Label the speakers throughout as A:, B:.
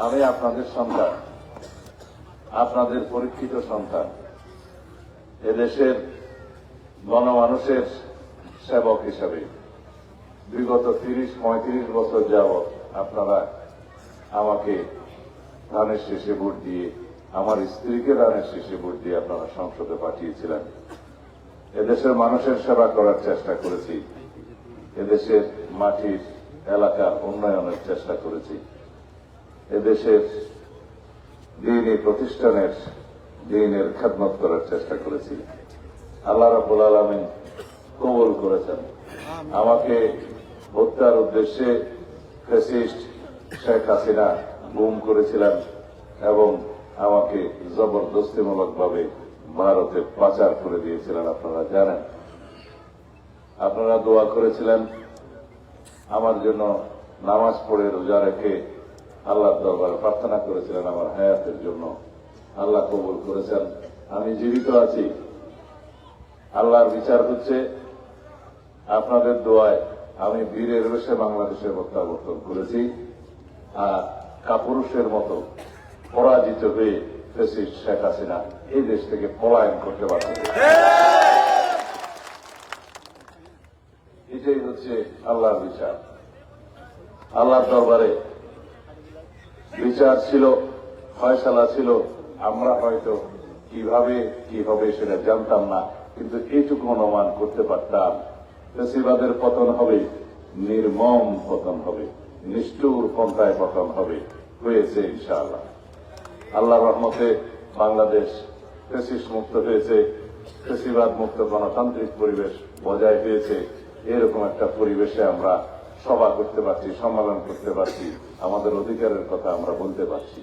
A: আমি আপনাদের সন্তান, আপনাদের পরীক্ষিত সন্তান, এদেশের গণমানুষের সেবক হিসাবে বিগত ৩০-৩৫ বছর যাবৎ আপনারা আমাকে ধানের শীষে ভোট দিয়ে, আমার স্ত্রীকে ধানের শীষে ভোট দিয়ে আপনারা সংসদে পাঠিয়েছিলেন। এদেশের মানুষের সেবা করার চেষ্টা করেছি, এদেশের মাটির এলাকার উন্নয়নের চেষ্টা করেছি, এদেশের দ্বীনি প্রতিষ্ঠানের দ্বীনের খেদমত করার চেষ্টা করেছি। আল্লাহ রাব্বুল আলামিন কবুল করেছেন। আমাকে হত্যার উদ্দেশ্যে ফ্যাসিস্ট শেখ হাসিনা গুম করেছিলেন এবং আমাকে জবরদস্তিমূলকভাবে ভারতে পাচার করে দিয়েছিলেন। আপনারা জানেন, আপনারা দোয়া করেছিলেন আমার জন্য, নামাজ পড়ে রোজা রেখে আল্লাহর দরবারে প্রার্থনা করেছিলেন আমার হায়াতের জন্য। আল্লাহ কবুল করেছেন, আমি জীবিত আছি। আল্লাহর বিচার হচ্ছে আপনাদের দোয়ায় আমি বীরের বেশে বাংলাদেশে প্রত্যাবর্তন করেছি, আর কাপুরুষের মতো পরাজিত হয়ে ফ্যাসিস্ট শেখ হাসিনা এই দেশ থেকে পলায়ন করতে পারছে। এটাই হচ্ছে আল্লাহর বিচার। আল্লাহর দরবারে বিচার ছিল, ফয়সালা ছিল। আমরা হয়তো কিভাবে কি হবে সেটা জানতাম না, কিন্তু এইটুকু অনুমান করতে পারতাম ফ্যাসিবাদের পতন হবে, নির্মম পতন হবে, নিষ্ঠুর পন্থায় পতন হবে। হয়েছে ইনশাআল্লাহ। আল্লাহর রহমতে বাংলাদেশ ফ্যাসিস্ট মুক্ত হয়েছে, ফ্যাসিবাদ মুক্ত গণতান্ত্রিক পরিবেশ বজায় হয়েছে। এরকম একটা পরিবেশে আমরা সভা করতে পারছি, সম্মেলন করতে পারছি, আমাদের অধিকারের কথা আমরা বলতে পারছি।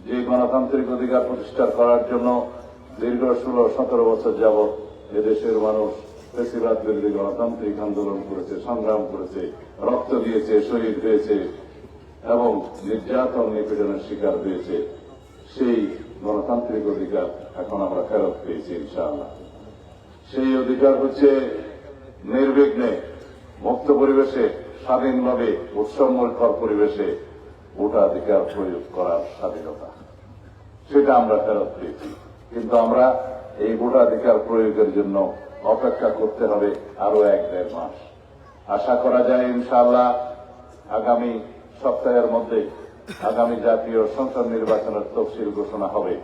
A: যে গণতান্ত্রিক অধিকার প্রতিষ্ঠা করার জন্য দীর্ঘ 16-17 বছর যাবৎ এদেশের মানুষ ফ্যাসিবাদ বিরোধী গণতান্ত্রিক আন্দোলন করেছে, সংগ্রাম করেছে, রক্ত দিয়েছে, শহীদ হয়েছে এবং নির্যাতন নিপীড়নের শিকার হয়েছে, সেই গণতান্ত্রিক অধিকার এখন আমরা ফেরত পেয়েছি ইনশাআল্লাহ। সেই অধিকার হচ্ছে নির্বিঘ্নে মুক্ত পরিবেশে, স্বাধীনভাবে উৎসবমুখর পরিবেশে ভোটাধিকার প্রয়োগ করার স্বাধীনতা, সেটা আমরা ফেরত পেয়েছি। কিন্তু আমরা এই ভোটাধিকার প্রয়োগের জন্য অপেক্ষা করতে হবে আরো 1-1.5 মাস। আশা করা যায় ইনশাআল্লাহ আগামী সপ্তাহের মধ্যে আগামী জাতীয় সংসদ নির্বাচনের তফসিল ঘোষণা হবে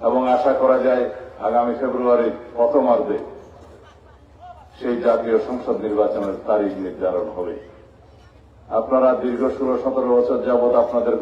A: এবং আশা করা যায় আগামী ফেব্রুয়ারির প্রথমার্ধে সেই জাতীয় সংসদ নির্বাচনের তারিখ নির্ধারণ হবে। আপনারা দীর্ঘ 16-17 বছর যাবৎ আপনাদের